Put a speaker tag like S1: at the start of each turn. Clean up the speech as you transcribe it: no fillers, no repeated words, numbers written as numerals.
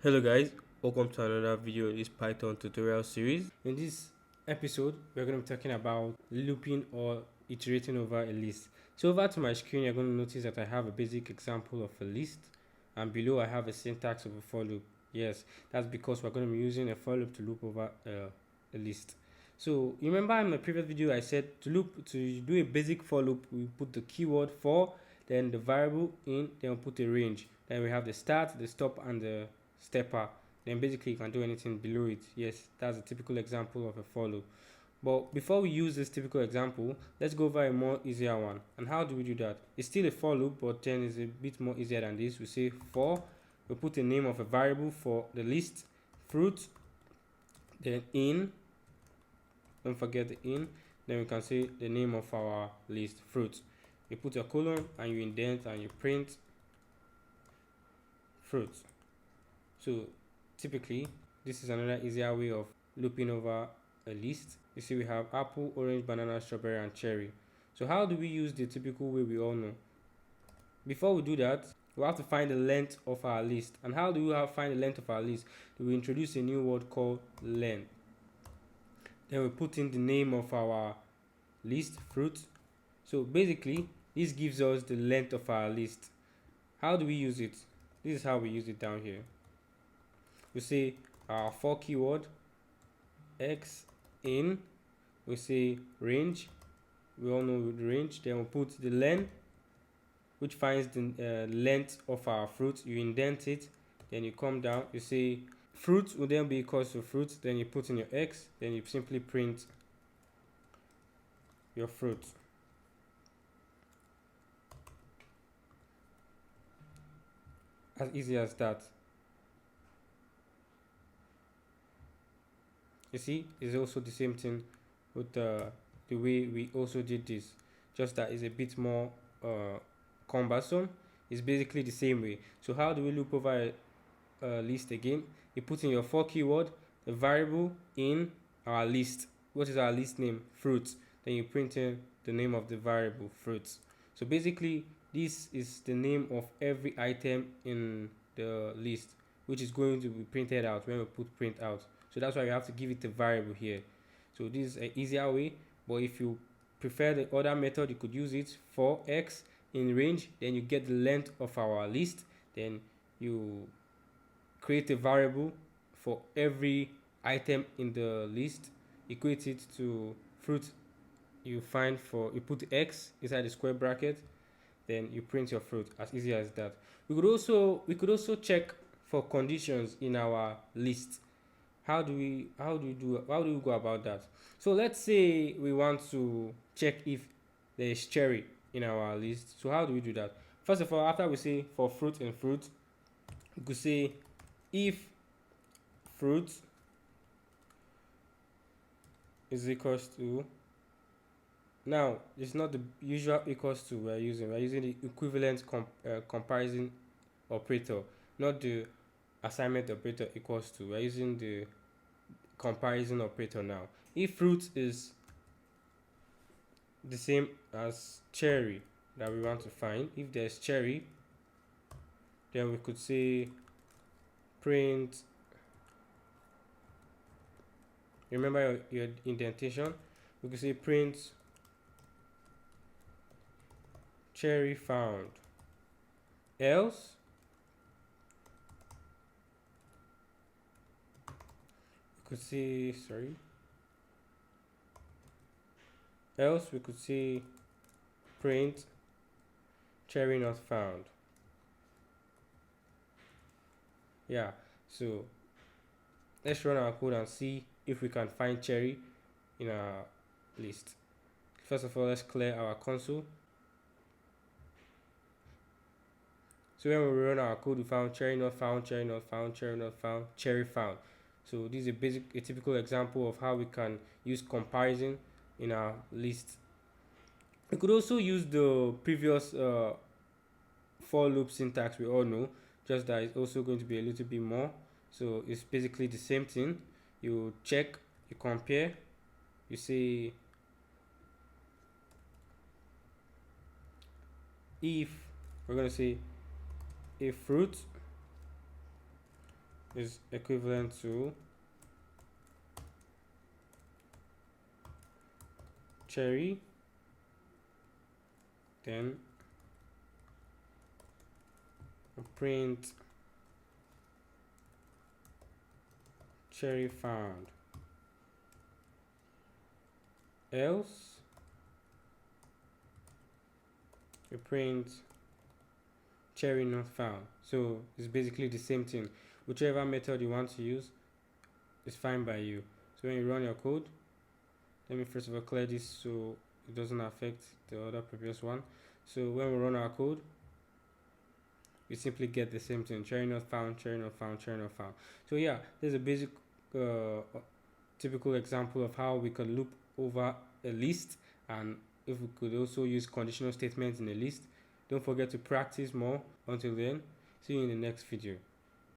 S1: Hello guys, welcome to another video in this Python tutorial series. In this episode, we're going to be talking about looping or iterating over a list. So over to my screen, you're going to notice that I have a basic example of a list, and below I have a syntax of a for loop. Yes, that's because we're going to be using a for loop to loop over a list. So you remember in my previous video I said to do a basic for loop, we put the keyword for, then the variable in, then we put a range. Then we have the start, the stop, and the stepper. Then basically you can do anything below it. Yes, that's a typical example of a for loop. But before we use this typical example, let's go over a more easier one. And how do we do that? It's still a for loop, but then it's a bit more easier than this. We say for, we put the name of a variable for the list, fruit, then in, don't forget the in, then we can say the name of our list, fruit. You put a colon and you indent and you print fruit. So typically, this is another easier way of looping over a list. You see we have apple, orange, banana, strawberry, and cherry. So how do we use the typical way we all know? Before we do that, we have to find the length of our list. And how do we find the length of our list? We introduce a new word called len. Then we put in the name of our list, fruit. So basically, this gives us the length of our list. How do we use it? This is how we use it down here. We say our for keyword x in, we say range, we all know the range, then we put the len, which finds the length of our fruit. You indent it, then you come down, you say fruit will then be equals to fruit, then you put in your x, then you simply print your fruit. As easy as that. You see, it's also the same thing with the way we also did this, just that it's a bit more cumbersome. It's basically the same way. So how do we loop over a list again? You put in your for keyword, the variable in our list. What is our list name? Fruit. Then you print in the name of the variable, fruits. So basically, this is the name of every item in the list, which is going to be printed out when we put print out. So that's why you have to give it a variable here. So this is an easier way, but if you prefer the other method, you could use it for x in range, then you get the length of our list, then you create a variable for every item in the list, equate it to fruit you find for, you put x inside the square bracket, then you print your fruit. As easy as that. We could also check for conditions in our list. How do we go about that? So let's say we want to check if there is cherry in our list. So how do we do that? First of all, after we say for fruit and fruit, we could say if fruit is equals to, now it's not the usual equals to we're using the equivalent comparison operator, not the assignment operator equals to. We're using the comparison operator now. If fruit is the same as cherry that we want to find, if there's cherry, then we could say print, remember your indentation, we could say print cherry found, else we could say else we could say print cherry not found. Yeah, so let's run our code and see if we can find cherry in our list. First of all, let's clear our console. So when we run our code, we found cherry not found, cherry not found, cherry not found, cherry found. So this is a typical example of how we can use comparison in our list. We could also use the previous for loop syntax we all know, just that it's also going to be a little bit more. So it's basically the same thing. You check, you compare, you say if, we're going to say if fruit is equivalent to cherry, then print cherry found, else we print cherry not found. So it's basically the same thing. Whichever method you want to use is fine by you. So when you run your code, let me first of all clear this so it doesn't affect the other previous one. So when we run our code, we simply get the same thing: cherry not found, cherry not found, cherry not found. So yeah, this is a basic typical example of how we could loop over a list, and if we could also use conditional statements in a list. Don't forget to practice more. Until then, see you in the next video.